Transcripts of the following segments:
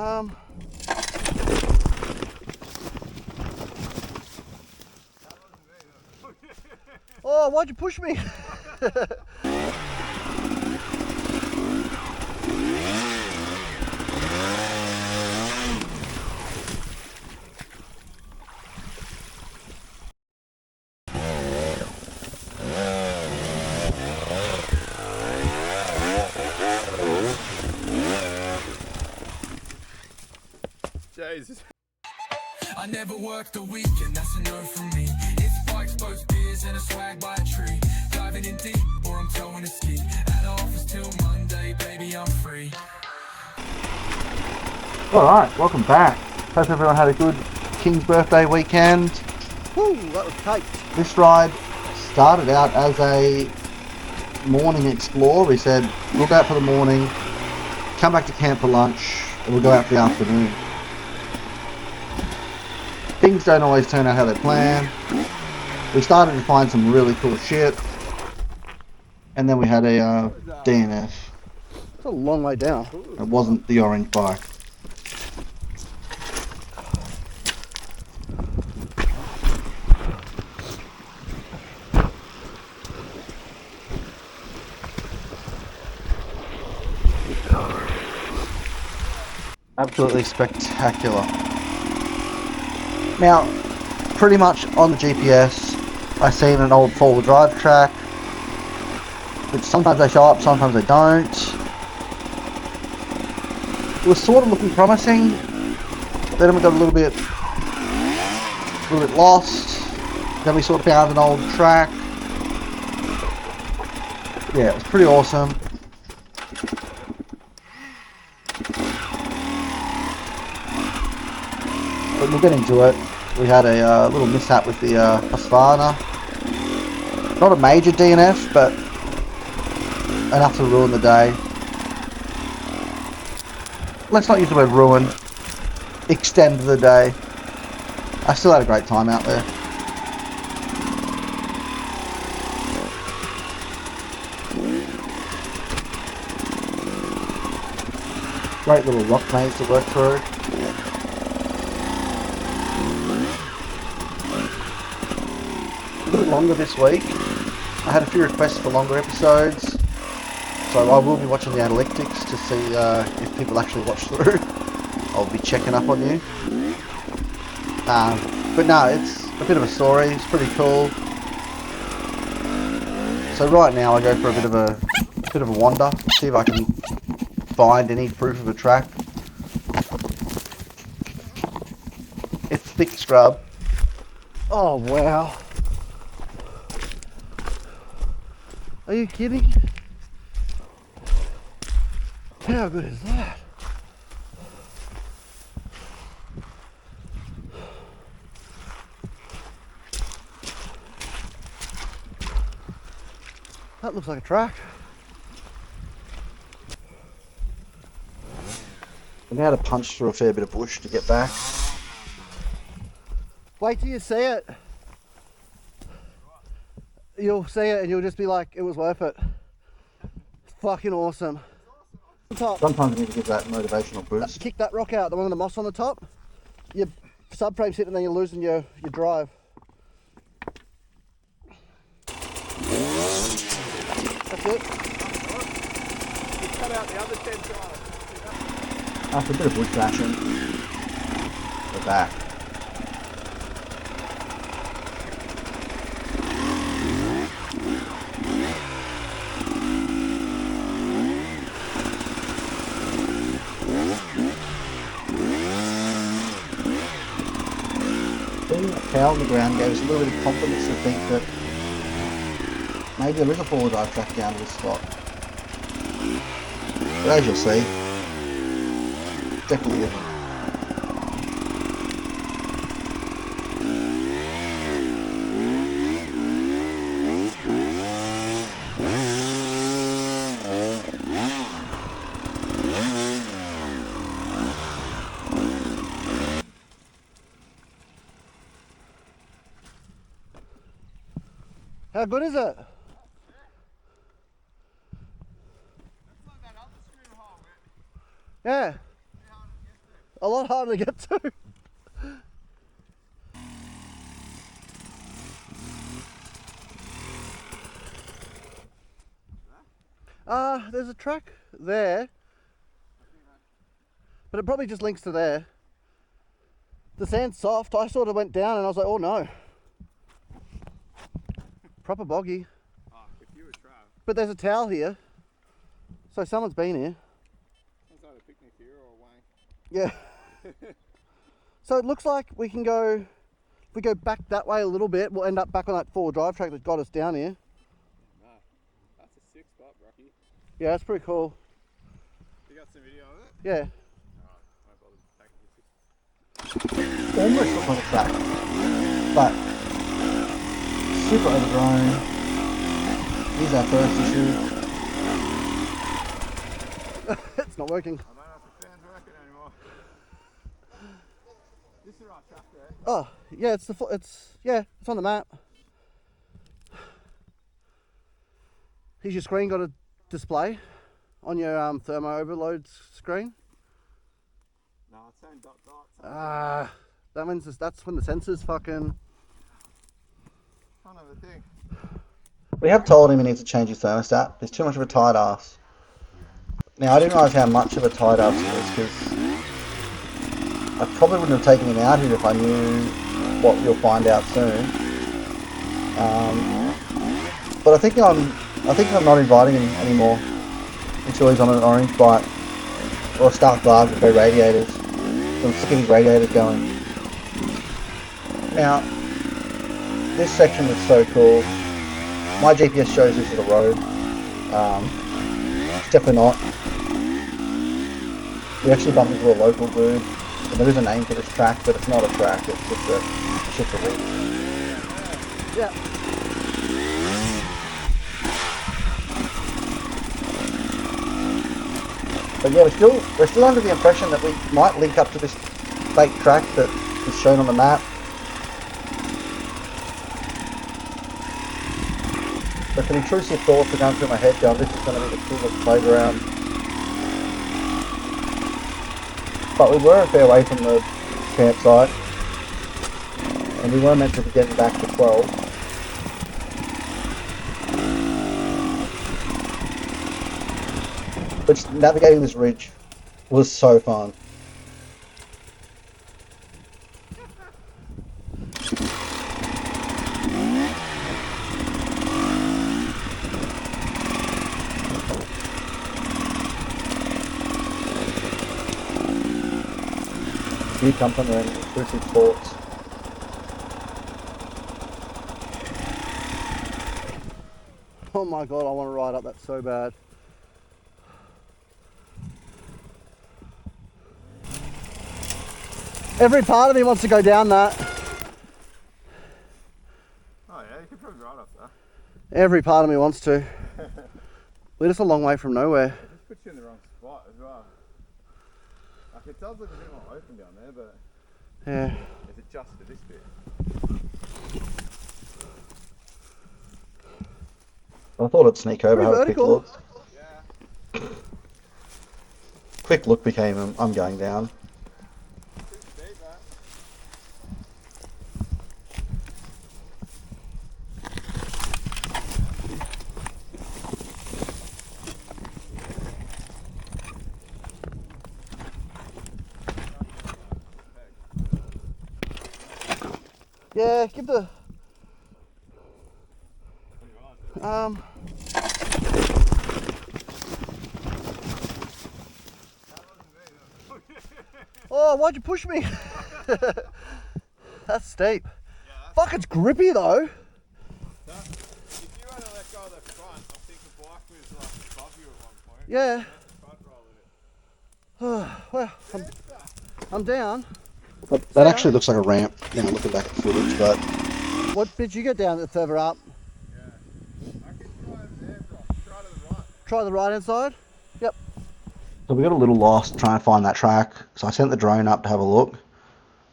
Oh, why'd you push me? Jesus. I never worked the weekend, that's a no from me. It's bikes, both beers and a swag by a tree. Diving in deep, or I'm towing a ski. At the office till Monday, baby, I'm free. Alright, welcome back. Hope everyone had a good King's birthday weekend. Woo, that was tight. This ride started out as a morning explore. We said we'll go out for the morning, come back to camp for lunch, and we'll go out for the afternoon. Things don't always turn out how they plan. We started to find some really cool shit, and then we had a DNF. It's a long way down. It wasn't the orange bike. Absolutely spectacular. Now, pretty much on the GPS, I seen an old four-wheel drive track, which sometimes they show up, sometimes they don't. It was sort of looking promising. Then we got a little bit lost. Then we sort of found an old track. Yeah, it was pretty awesome. But we'll get into it. We had a little mishap with the Husqvarna. Not a major DNF, but enough to ruin the day. Let's not use the word ruin. Extend the day. I still had a great time out there. Great little rock maze to work through. A bit longer this week. I had a few requests for longer episodes, so I will be watching the analytics to see if people actually watch through. I'll be checking up on you. But no, it's a bit of a story. It's pretty cool. So right now I go for a bit of a wander, see if I can find any proof of a track. It's thick scrub. Oh, wow. Are you kidding? How good is that? That looks like a track. I now had to punch through a fair bit of bush to get back. Wait till you see it. You'll see it and you'll just be like, it was worth it. It's fucking awesome. Top. Sometimes you need to give that motivational boost. Kick that rock out, the one with the moss on the top. Your subframe's hitting and then you're losing your drive. That's it. Cut out the other 10 drives. After a bit of bush bashing, we're back. Seeing that cow on the ground gave us a little bit of confidence to think that maybe there is a four-wheel drive track down to this spot. But as you'll see, definitely isn't. How good is it? Yeah. a lot harder to get to. There's a track there, but it probably just links to there. The sand's soft. I sort of went down and I was like, oh no. Proper boggy. If you were Trav. But there's a towel here, so someone's been here. Sounds like a picnic here or a wank. Yeah. So it looks like we can go, if we go back that way a little bit, we'll end up back on that four-wheel drive track that got us down here. No, that's a sick spot, Rocky. Yeah, that's pretty cool. You got some video of it? Yeah. Alright, won't bother taking this. Almost looks like a track, but super overgrown. Here's our first issue. It's not working. I don't know if the fan's working anymore. This is the right track there. Oh, yeah, it's on the map. Here's your screen got a display on your thermo overload screen. No, it's saying dot. That means that's when the sensors fucking. Can't have a thing. We have told him he needs to change his thermostat. He's too much of a tight ass. Now, I didn't realise how much of a tight ass he was, because I probably wouldn't have taken him out here if I knew what you'll find out soon. But I think I'm not inviting him anymore until he's on an orange bike or a Stark Large with no radiators. I'm sick of his radiators going. Now, this section was so cool. My GPS shows this as a road. It's definitely not. We actually bumped into a local dude, and there is a name for this track, but it's not a track, it's just a route. Yeah. But yeah, we're still under the impression that we might link up to this fake track that is shown on the map. But the intrusive thoughts are going through my head going, this is going to be the coolest playground. But we were a fair way from the campsite, and we were meant to be getting back to 12. But navigating this ridge was so fun. You come from there, intrusive thoughts. Oh my god, I want to ride up that so bad. Every part of me wants to go down that. Oh yeah, you could probably ride up there. Every part of me wants to. We're just a long way from nowhere. It just puts you in the wrong spot as well. Like it does look a bit more open down there, but Yeah. is it just for this bit? I thought I'd sneak over, have a quick vertical. look. Yeah. Quick look became, I'm going down. Pretty steep that. Yeah, give the Oh, why'd you push me? That's steep. Fuck, it's grippy though. If you had to let go of the front, I think the bike was like above you at one point. Yeah. Front roll in it. Well, I'm down. That actually looks like a ramp, you know, looking back at the footage, but What bit you get down the further up? Yeah. I can try over there, bro. Try to the right. Try the right hand side. Yep. so we got a little lost trying to find that track. So I sent the drone up to have a look,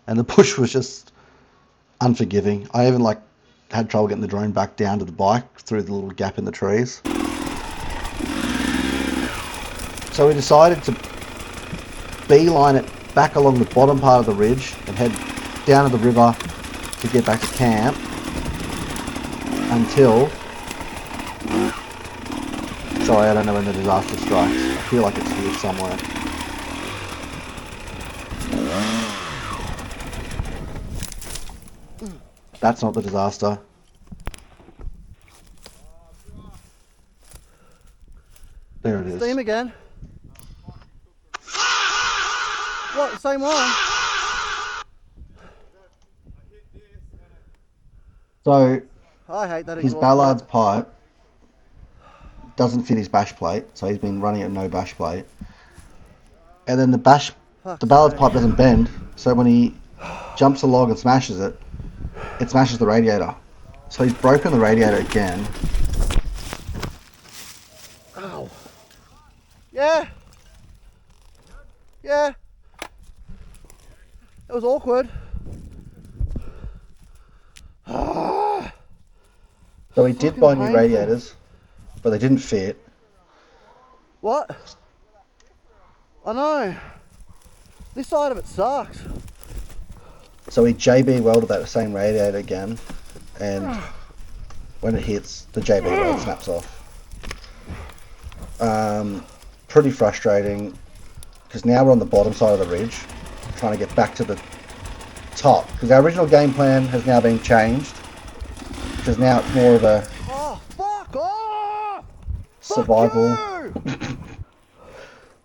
and the bush was just unforgiving. I even had trouble getting the drone back down to the bike through the little gap in the trees. So we decided to beeline it back along the bottom part of the ridge and head down to the river to get back to camp until... Sorry, I don't know when the disaster strikes. I feel like it's here somewhere. That's not the disaster. There it is. Steam again. What, the same one? So, I hate that his exhaust Ballard's pipe. pipe doesn't fit his bash plate, so he's been running at no bash plate. And then the Fuck's Ballard's sake. pipe doesn't bend, so when he jumps a log and smashes it, it smashes the radiator. So he's broken the radiator again. Ow. Yeah. Yeah. It was awkward. So he did Fucking buy new painful. radiators, but they didn't fit. What? I know. This side of it sucks. So he JB welded that same radiator again, and when it hits, the JB weld snaps off. Pretty frustrating, because now we're on the bottom side of the ridge, trying to get back to the top, because our original game plan has now been changed, because now it's more of a Oh, fuck off! survival. Fuck you!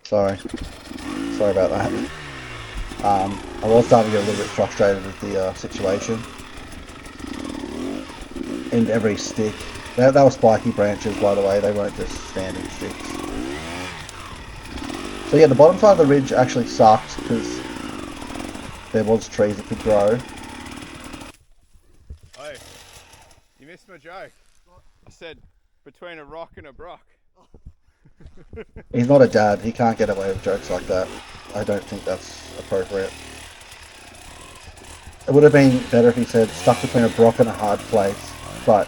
Sorry about that. I was starting to get a little bit frustrated with the situation. And every stick, they were spiky branches, by the way, they weren't just standing sticks. So yeah, the bottom side of the ridge actually sucked because there was trees that could grow. Hey, you missed my joke. I said between a rock and a brock. He's not a dad, he can't get away with jokes like that. I don't think that's appropriate. It would have been better if he said stuck between a rock and a hard place, but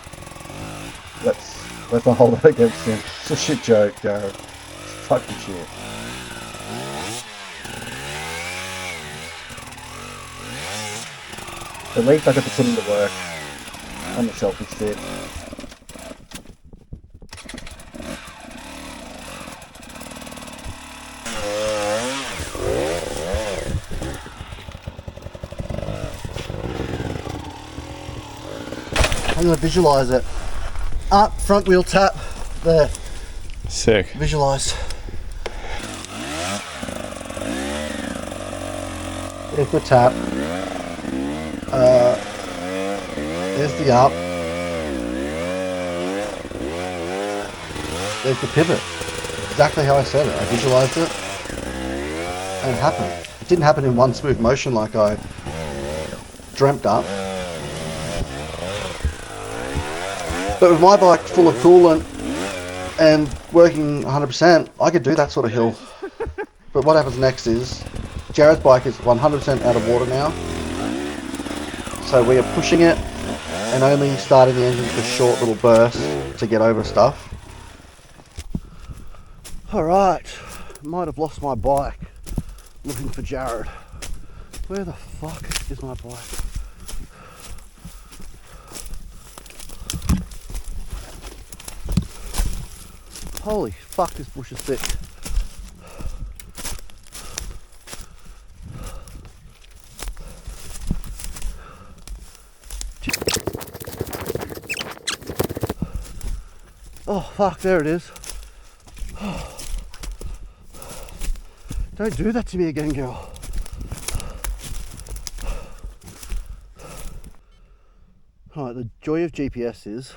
let's not hold that against him. It's a shit joke, Jared. It's fucking shit. At least I got to put in the work on the selfie stick. I'm going to visualise it. Up, front wheel tap, there, Sick. visualised. There's the tap. There's the up. There's the pivot. Exactly how I said it. I visualised it and it happened. It didn't happen in one smooth motion like I dreamt up. But with my bike full of coolant and working 100%, I could do that sort of hill. But what happens next is, Jared's bike is 100% out of water now. So we are pushing it and only starting the engine for short little bursts to get over stuff. Alright, might have lost my bike looking for Jared. Where the fuck is my bike? Holy fuck, this bush is thick. Oh fuck, there it is. Don't do that to me again, girl. Alright, the joy of GPS is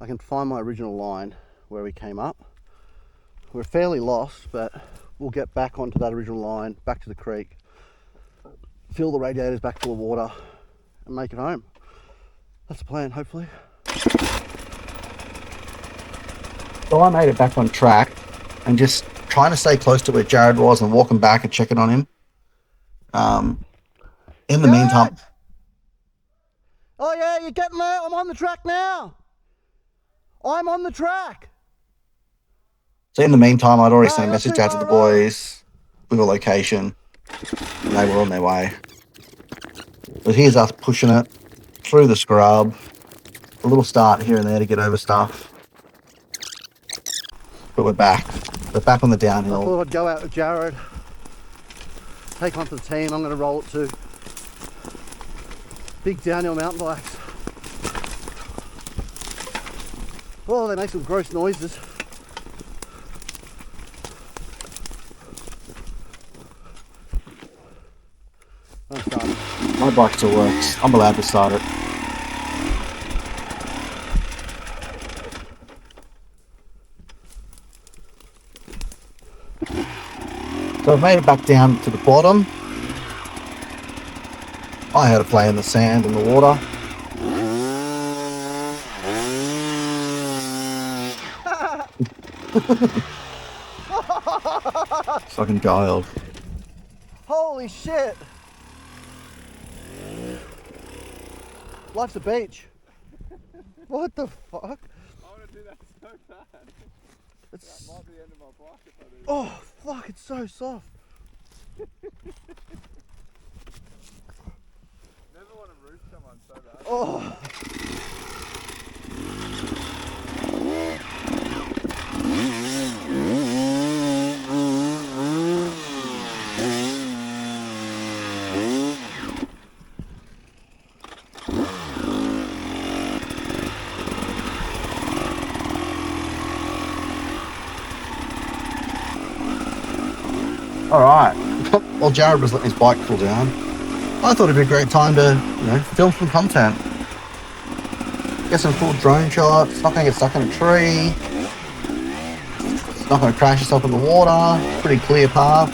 I can find my original line where we came up. We're fairly lost, but we'll get back onto that original line, back to the creek, fill the radiators back full of water, and make it home. That's the plan, hopefully. So I made it back on track and just trying to stay close to where Jared was and walking back and checking on him. In the meantime... Oh yeah, you're getting there? I'm on the track now. I'm on the track. So in the meantime, I'd already sent a Right, message okay, out to the right. boys with a location. And they were on their way. But here's us pushing it through the scrub. A little start here and there to get over stuff. But we're back. We're back on the I downhill. thought I'd go out with Jared, take one for the team. I'm going to roll it too. Big downhill mountain bikes. Oh, they make some gross noises. I'm starting. My bike still works. I'm allowed to start it. So I've made it back down to the bottom. I had to play in the sand and the water. Fucking dialed. Holy shit! Life's a beach. What the fuck? I want to do that so bad. It's, That might be the end of my bike if I do. oh fuck, it's so soft. Never want to roof someone so bad. Oh. Alright. While Jared was letting his bike cool down, I thought it'd be a great time to, film some content. Get some cool drone shots. It's not going to get stuck in a tree. It's not going to crash yourself in the water. Pretty clear path.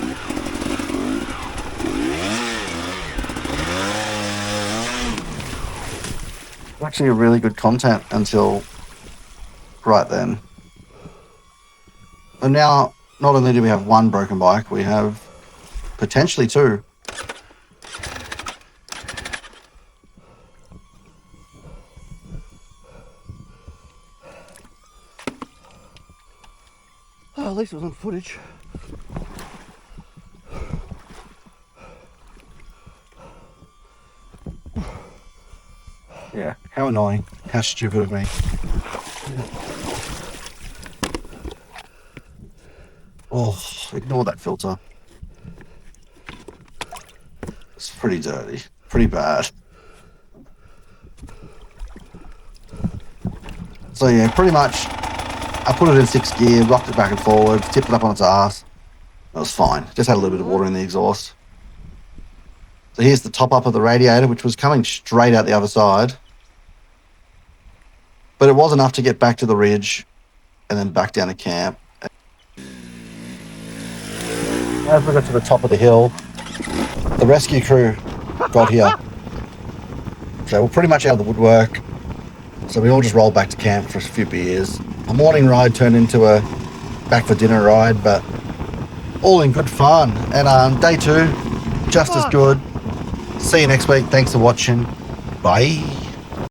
Actually a really good content until right then. And now, not only do we have one broken bike, we have potentially two. Oh, at least it was on footage. Yeah, how annoying. How stupid of me. Oh, ignore that filter. It's pretty dirty. Pretty bad. So yeah, pretty much I put it in 6th gear, rocked it back and forward, tipped it up on its ass. That was fine. Just had a little bit of water in the exhaust. So here's the top up of the radiator, which was coming straight out the other side. But it was enough to get back to the ridge and then back down to camp. As we got to the top of the hill, the rescue crew got here. So we're pretty much out of the woodwork. So we all just rolled back to camp for a few beers. A morning ride turned into a back for dinner ride, but all in good fun. And day 2, just as good. See you next week. Thanks for watching. Bye.